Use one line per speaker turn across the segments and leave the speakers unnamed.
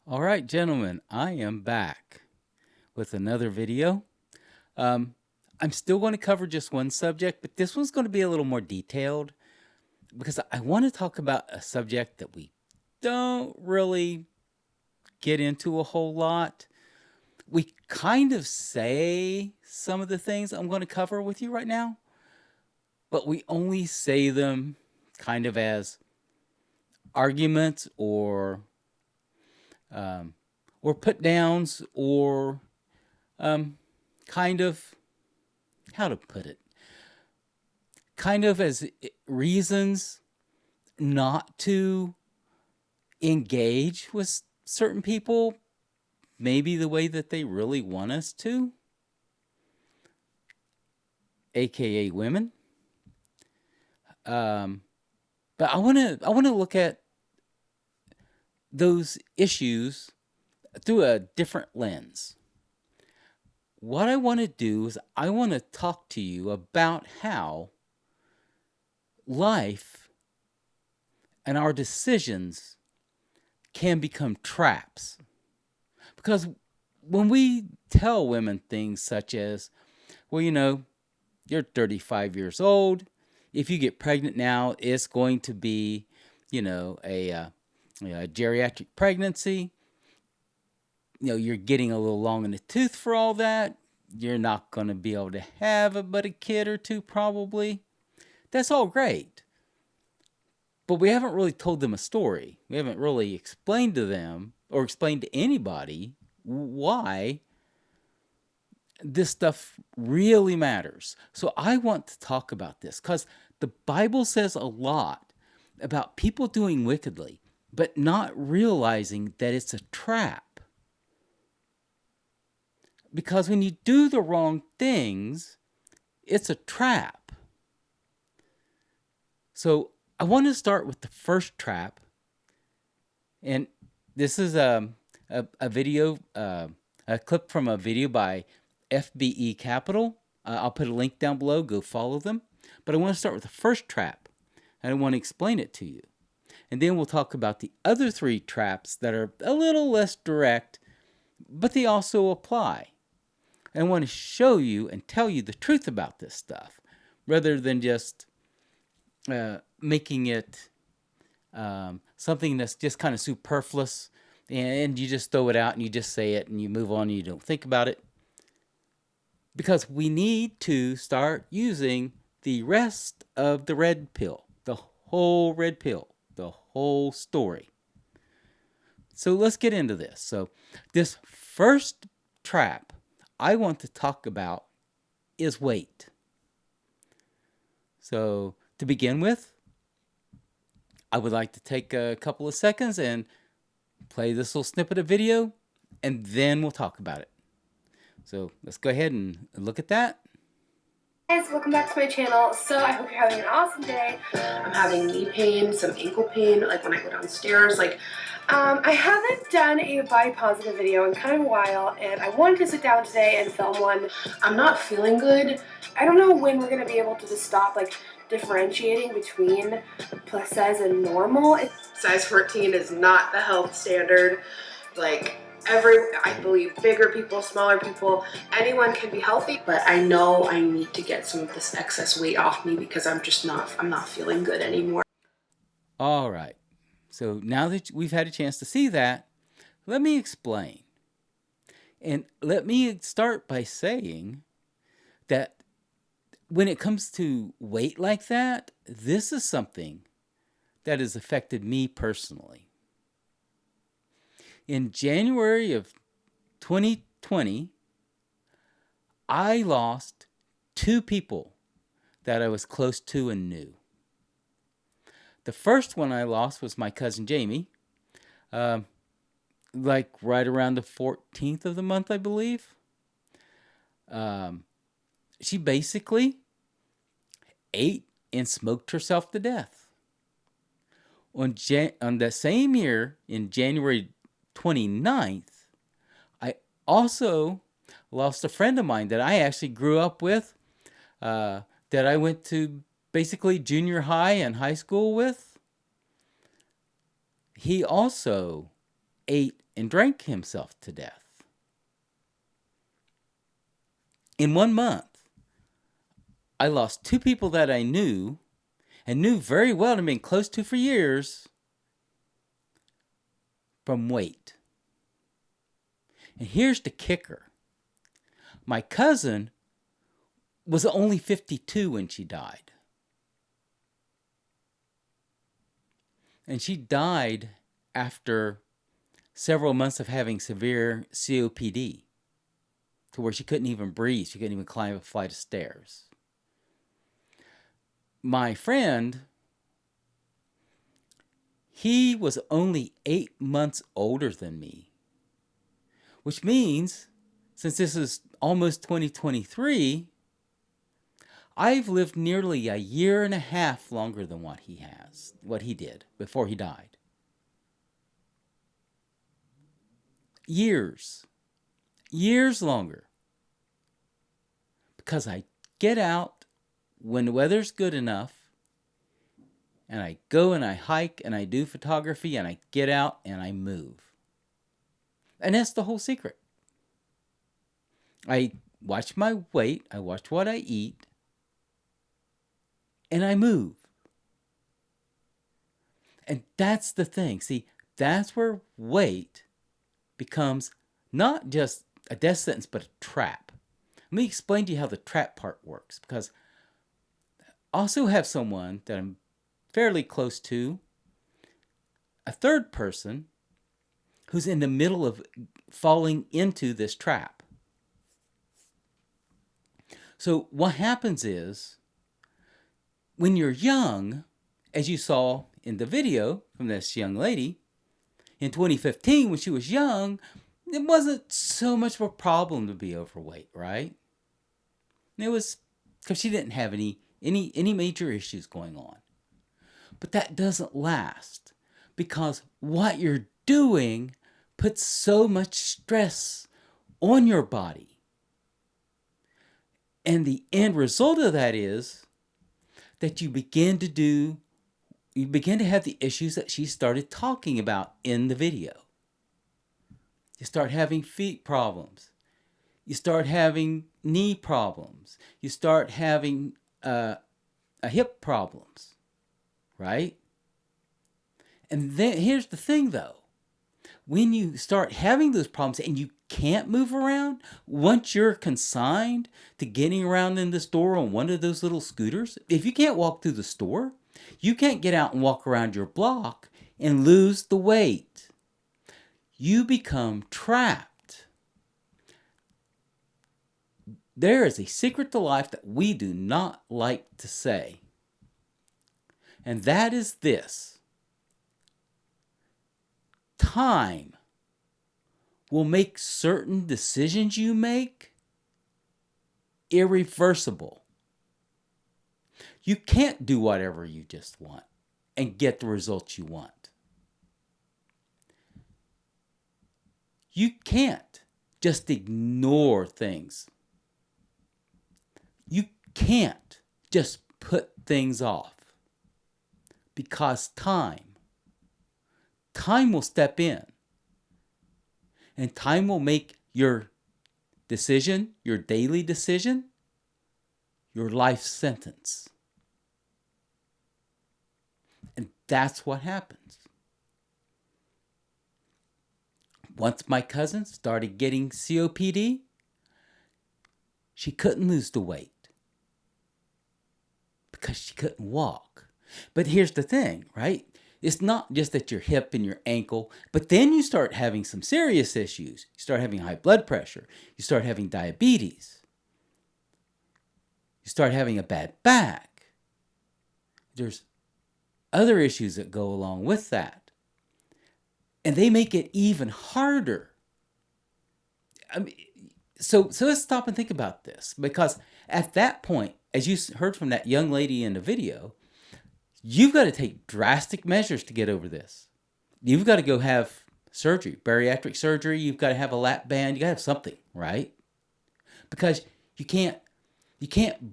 All right, gentlemen, I am back with another video. Um, I'm still going to cover just one subject, but this one's going to be a little more detailed because I want to talk about a subject that we don't really get into a whole lot. We kind of say some of the things I'm going to cover with you right now, but we only say them kind of as arguments um, or put downs or um, kind of how to put it, kind of as reasons not to engage with certain people, maybe the way that they really want us to, aka women. Um, but I want to look at those issues through a different lens. What I want to do is I want to talk to you about how life and our decisions can become traps. Because when we tell women things such as, well, you're 35 years old. If you get pregnant now, it's going to be, a geriatric pregnancy. You're getting a little long in the tooth for all that. You're not going to be able to have but a kid or two, probably. That's all great. But we haven't really told them a story. We haven't really explained to them or explained to anybody why this stuff really matters. So I want to talk about this because the Bible says a lot about people doing wickedly, but not realizing that it's a trap. Because when you do the wrong things, it's a trap. So I want to start with the first trap. And this is a video, a clip from a video by FBE Capital. I'll put a link down below. Go follow them. But I want to start with the first trap, and I want to explain it to you. And then we'll talk about the other three traps that are a little less direct, but they also apply. And I want to show you and tell you the truth about this stuff, rather than just making it something that's just kind of superfluous and you just throw it out and you just say it and you move on and you don't think about it. Because we need to start using the rest of the red pill, the whole red pill, the whole story. So let's get into this. So, this first trap I want to talk about is weight. So, to begin with, I would like to take a couple of seconds and play this little snippet of video, and then we'll talk about it. So let's go ahead and look at that.
Guys, welcome back to my channel. So I hope you're having an awesome day. I'm having knee pain, some ankle pain, like when I go downstairs. I haven't done a body positive video in kind of a while, and I wanted to sit down today and film one. I'm not feeling good. I don't know when we're gonna be able to just stop differentiating between plus size and normal. Size 14 is not the health standard. I believe bigger people, smaller people, anyone can be healthy, but I know I need to get some of this excess weight off me because I'm not feeling good anymore.
All right. So now that we've had a chance to see that, let me explain. And let me start by saying that when it comes to weight like that, this is something that has affected me personally. In January of 2020, I lost two people that I was close to and knew. The first one I lost was my cousin Jamie, right around the 14th of the month, I believe. She basically ate and smoked herself to death. On the same year, in January 29th, I also lost a friend of mine that I actually grew up with, that I went to basically junior high and high school with. He also ate and drank himself to death. In 1 month, I lost 2 people that I knew and knew very well and been close to for years from weight. And here's the kicker. My cousin was only 52 when she died. And she died after several months of having severe COPD, to where she couldn't even breathe. She couldn't even climb a flight of stairs. My friend, he was only 8 months older than me, which means, since this is almost 2023, I've lived nearly a year and a half longer than what he did before he died. Years longer. Because I get out when the weather's good enough, and I go and I hike and I do photography and I get out and I move. And that's the whole secret. I watch my weight, I watch what I eat, and I move. And that's the thing. See, that's where weight becomes not just a death sentence, but a trap. Let me explain to you how the trap part works, because I also have someone that I'm fairly close to, a third person, who's in the middle of falling into this trap. So what happens is, when you're young, as you saw in the video from this young lady, in 2015 when she was young, it wasn't so much of a problem to be overweight, right? It was because she didn't have any major issues going on. But that doesn't last, because what you're doing puts so much stress on your body. And the end result of that is that you begin to have the issues that she started talking about in the video. You start having feet problems. You start having knee problems. You start having hip problems, right? And then here's the thing, though. When you start having those problems and you can't move around, once you're consigned to getting around in the store on one of those little scooters, if you can't walk through the store, you can't get out and walk around your block and lose the weight. You become trapped. There is a secret to life that we do not like to say. And that is this. Time will make certain decisions you make irreversible. You can't do whatever you just want and get the results you want. You can't just ignore things. You can't just put things off, because time will step in, and time will make your decision, your daily decision, your life sentence. And that's what happens. Once my cousin started getting COPD, she couldn't lose the weight because she couldn't walk. But here's the thing, right? It's not just that your hip and your ankle, but then you start having some serious issues. You start having high blood pressure. You start having diabetes. You start having a bad back. There's other issues that go along with that. And they make it even harder. I mean, so let's stop and think about this. Because at that point, as you heard from that young lady in the video, you've got to take drastic measures to get over this. You've got to go have surgery, bariatric surgery. You've got to have a lap band. You got to have something, right? Because you can't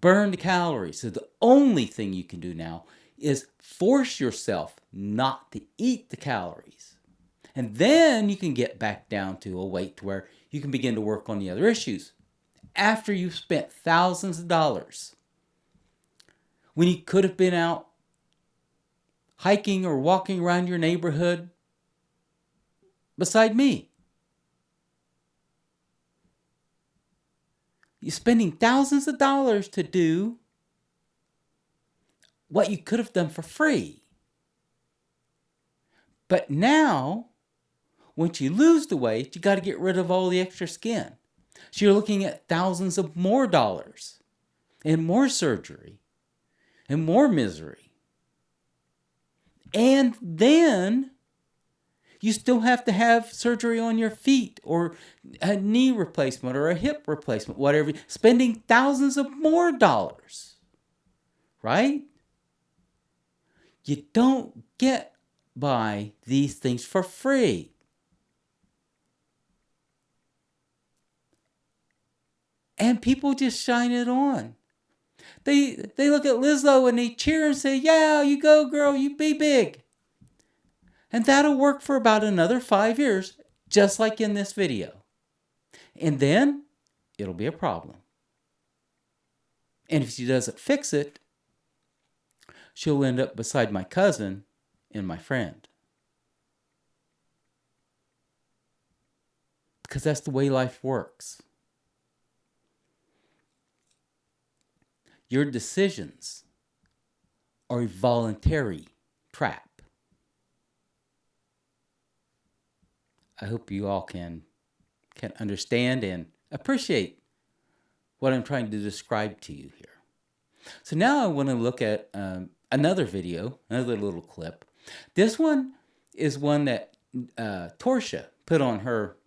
burn the calories. So the only thing you can do now is force yourself not to eat the calories. And then you can get back down to a weight to where you can begin to work on the other issues. After you've spent thousands of dollars, when you could have been out hiking or walking around your neighborhood beside me. You're spending thousands of dollars to do what you could have done for free. But now, once you lose the weight, you got to get rid of all the extra skin. So you're looking at thousands of more dollars and more surgery and more misery. And then you still have to have surgery on your feet or a knee replacement or a hip replacement, whatever, spending thousands of more dollars, right? You don't get by these things for free. And people just shine it on. They look at Lizzo and they cheer and say, yeah, you go, girl, you be big. And that'll work for about another 5 years, just like in this video. And then it'll be a problem. And if she doesn't fix it, she'll end up beside my cousin and my friend. Because that's the way life works. Your decisions are a voluntary trap. I hope you all can understand and appreciate what I'm trying to describe to you here. So now I want to look at another video, another little clip. This one is one that Torshaa put on her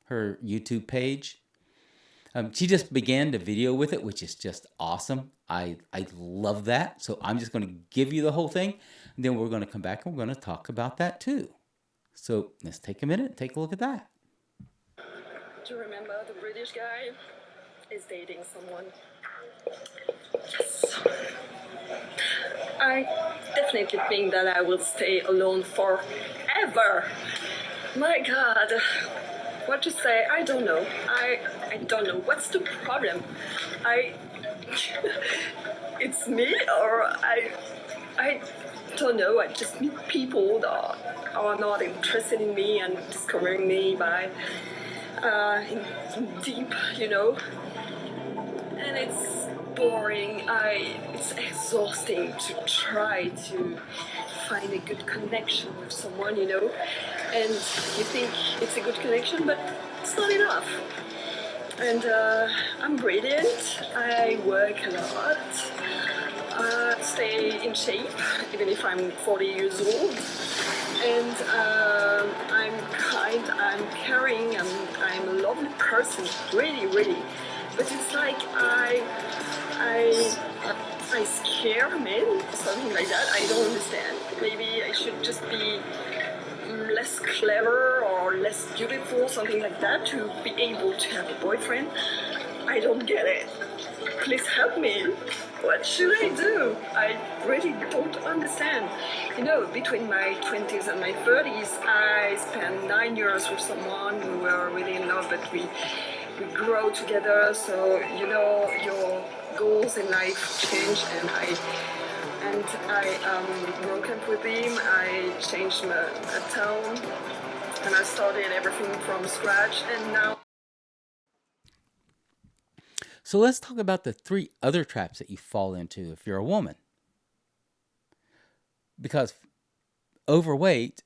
YouTube page. She just began the video with it, which is just awesome. I love that. So I'm just going to give you the whole thing. And then we're going to come back and we're going to talk about that too. So let's take a minute and take a look at that.
Do you remember the British guy is dating someone? Yes. I definitely think that I will stay alone forever. My God. What to say? I don't know. I don't know. What's the problem? It's me, or I don't know. I just meet people that are not interested in me and discovering me by in deep, and it's boring. It's exhausting to try to find a good connection with someone, and you think it's a good connection, but it's not enough. And I'm brilliant. I work a lot. Stay in shape, even if I'm 40 years old. And I'm kind, I'm caring, I'm a lovely person, really, really. But it's like I scare men, something like that. I don't understand. Maybe I should just be less clever or less beautiful, something like that, to be able to have a boyfriend. I don't get it. Please help me. What should I do? I really don't understand. Between my 20s and my 30s, I spent 9 years with someone. We were really in love, but we grow together. So, your goals in life change, and I broke up with him. I changed my town, and I started everything from scratch, and now.
So let's talk about the 3 other traps that you fall into if you're a woman. Because overweight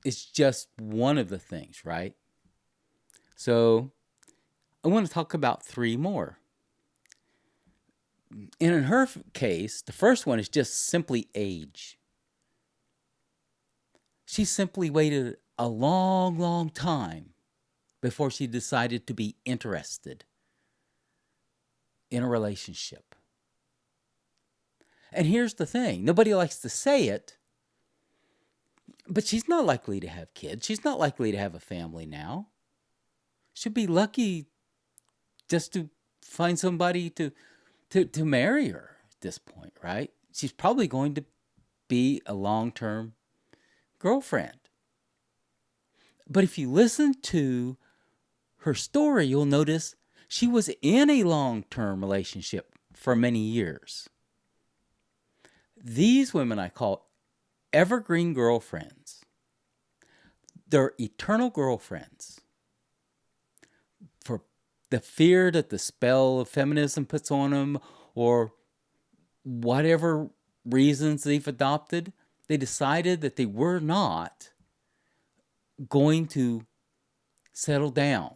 is just one of the things, right? So I want to talk about 3 more. And in her case, the first one is just simply age. She simply waited a long, long time before she decided to be interested in a relationship. And here's the thing. Nobody likes to say it, but she's not likely to have kids. She's not likely to have a family now. She'd be lucky just to find somebody to marry her at this point, right? She's probably going to be a long-term girlfriend. But if you listen to her story, you'll notice she was in a long-term relationship for many years. These women I call evergreen girlfriends. They're eternal girlfriends. For the fear that the spell of feminism puts on them, or whatever reasons they've adopted, they decided that they were not going to settle down.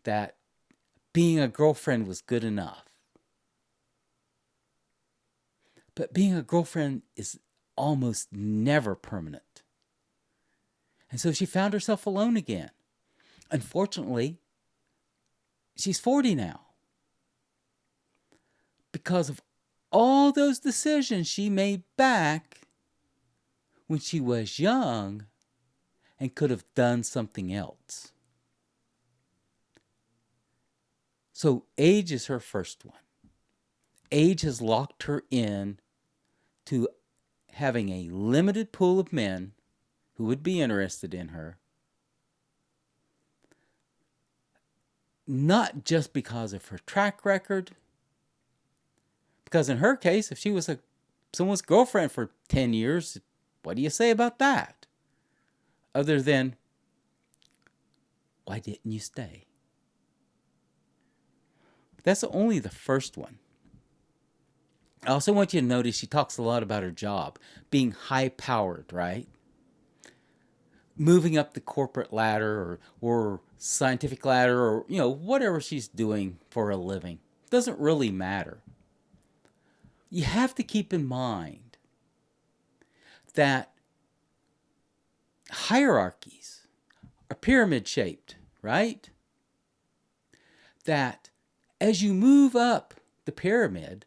That being a girlfriend was good enough. But being a girlfriend is almost never permanent. And so she found herself alone again. Unfortunately, she's 40 now. Because of all those decisions she made back when she was young and could have done something else. So age is her first one. Age has locked her in to having a limited pool of men who would be interested in her. Not just because of her track record. Because in her case, if she was someone's girlfriend for 10 years, what do you say about that? Other than, why didn't you stay? That's only the first one. I also want you to notice she talks a lot about her job, being high-powered, right? Moving up the corporate ladder or scientific ladder, or whatever she's doing for a living. Doesn't really matter. You have to keep in mind that hierarchies are pyramid-shaped, right? That as you move up the pyramid,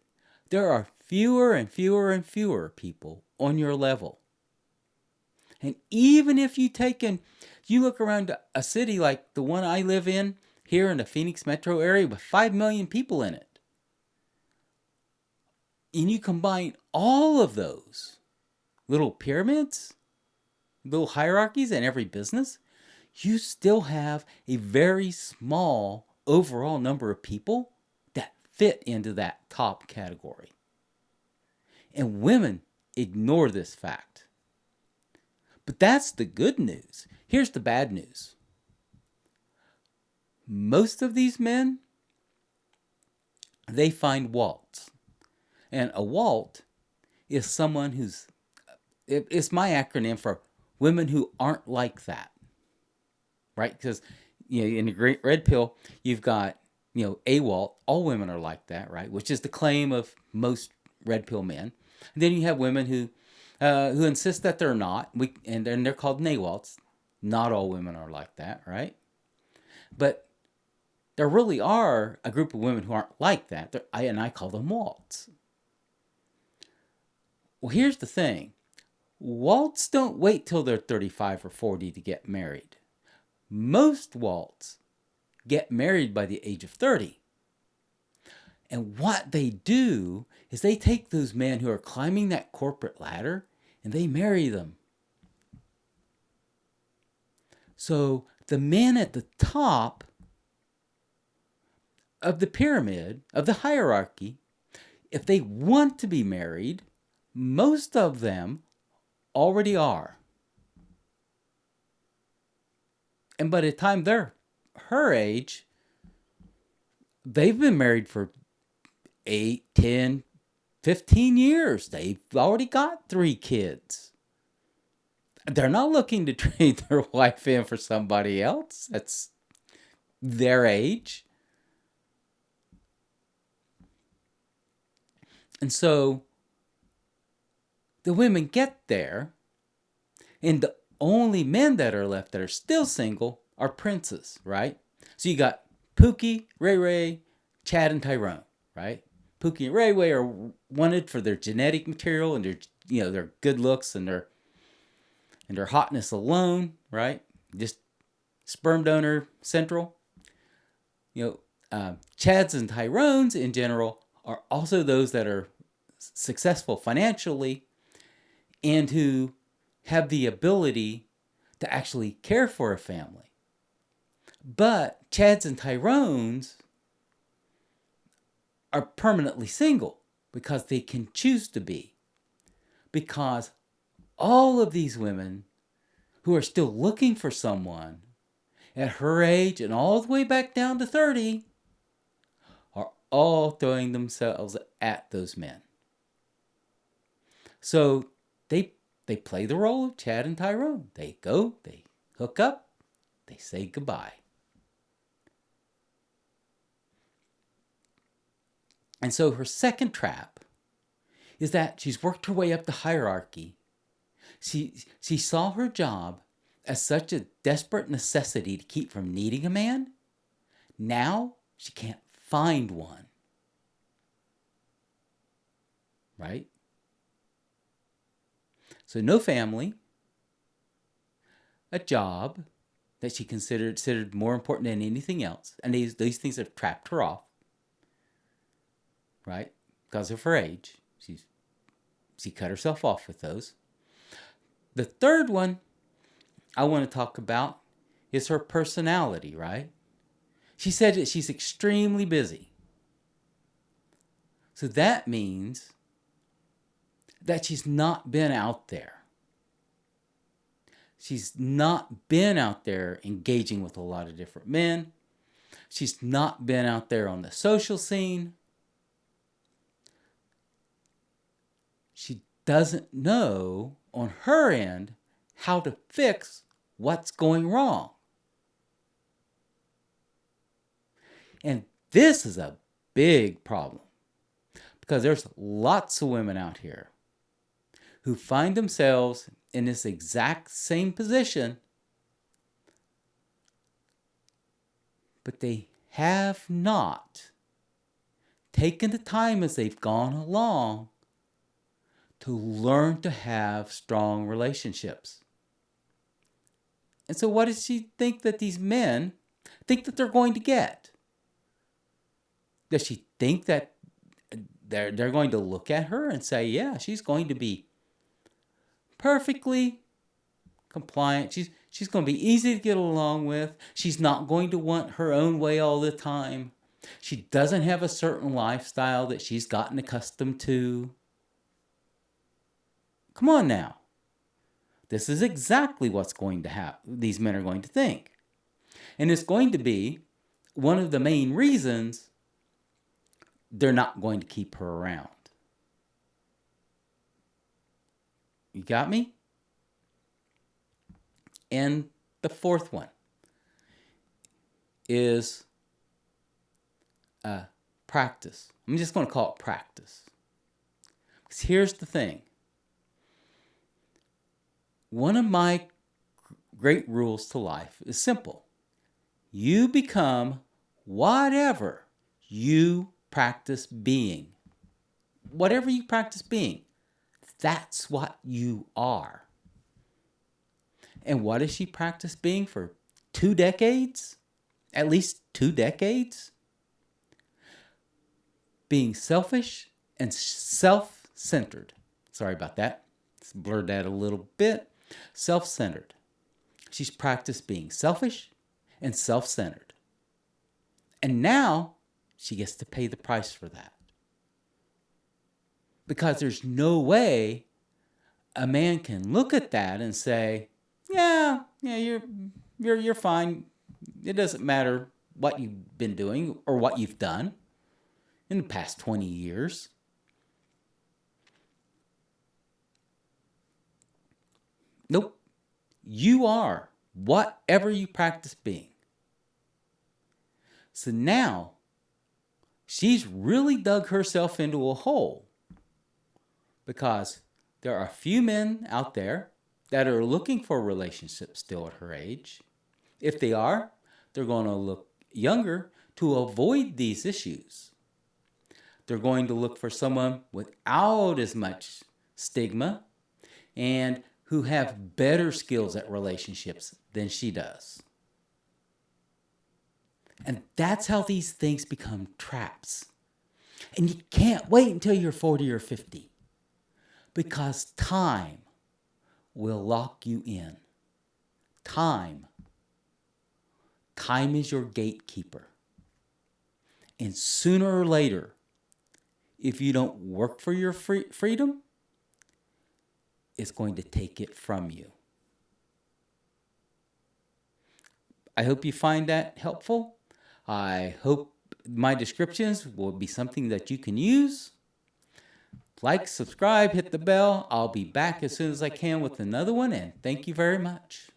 there are fewer and fewer and fewer people on your level. And even if you look around a city like the one I live in, here in the Phoenix metro area with 5 million people in it, and you combine all of those little pyramids, little hierarchies in every business, you still have a very small overall number of people that fit into that top category. And women ignore this fact. But that's the good news. Here's the bad news. Most of these men, they find waltz. And a walt is someone it's my acronym for women who aren't like that. Right? Because in the Great Red Pill, you've got, a walt. All women are like that, right? Which is the claim of most Red Pill men. And then you have women who insist that they're not, and they're called nawalts. Not all women are like that, right? But there really are a group of women who aren't like that, and I call them waltz. Well, here's the thing. Waltz don't wait till they're 35 or 40 to get married. Most waltz get married by the age of 30. And what they do is they take those men who are climbing that corporate ladder and they marry them. So the men at the top of the pyramid, of the hierarchy, if they want to be married, most of them already are. And by the time they're her age, they've been married for 8, 10, 15 years. They've already got 3 kids. They're not looking to trade their wife in for somebody else. That's their age. And so the women get there, and the only men that are left that are still single are princes, right? So you got Pookie, Ray Ray, Chad, and Tyrone, right? Pookie and Ray Ray are wanted for their genetic material and their good looks and their hotness alone, right? Just sperm donor central. Chads and Tyrones in general are also those that are successful financially and who have the ability to actually care for a family. But Chads and Tyrones are permanently single because they can choose to be. Because all of these women who are still looking for someone at her age and all the way back down to 30 are all throwing themselves at those men. So they play the role of Chad and Tyrone. They go, they hook up, they say goodbye. And so her second trap is that she's worked her way up the hierarchy. She saw her job as such a desperate necessity to keep from needing a man. Now she can't find one. Right? So no family, a job that she considered more important than anything else. And these things have trapped her off. Right? Because of her age. She cut herself off with those. The third one I want to talk about is her personality, right? She said that she's extremely busy. So that means that she's not been out there. She's not been out there engaging with a lot of different men. She's not been out there on the social scene. She doesn't know on her end how to fix what's going wrong. And this is a big problem because there's lots of women out here who find themselves in this exact same position, but they have not taken the time as they've gone along to learn to have strong relationships. And so what does she think that these men think that they're going to get? Does she think that they're going to look at her and say, yeah, she's going to be perfectly compliant. She's going to be easy to get along with. She's not going to want her own way all the time. She doesn't have a certain lifestyle that she's gotten accustomed to. Come on now. This is exactly what's going to happen. These men are going to think. And it's going to be one of the main reasons they're not going to keep her around. You got me? And the fourth one is practice. I'm just going to call it practice. Because here's the thing. One of my great rules to life is simple. You become whatever you practice being. Whatever you practice being, that's what you are. And what has she practiced being for 2 decades? At least 2 decades? Being selfish and self-centered. Sorry about that. Let's blur that a little bit. Self-centered. She's practiced being selfish and self-centered. And now she gets to pay the price for that. Because there's no way a man can look at that and say, yeah, you're fine. It doesn't matter what you've been doing or what you've done in the past 20 years. Nope. You are whatever you practice being. So now, she's really dug herself into a hole because there are a few men out there that are looking for relationships still at her age. If they are, they're going to look younger to avoid these issues. They're going to look for someone without as much stigma and who have better skills at relationships than she does. And that's how these things become traps. And you can't wait until you're 40 or 50 because time will lock you in. Time. Time is your gatekeeper. And sooner or later, if you don't work for your freedom, it's going to take it from you. I hope you find that helpful. I hope my descriptions will be something that you can use. Like, subscribe, hit the bell. I'll be back as soon as I can with another one, and thank you very much.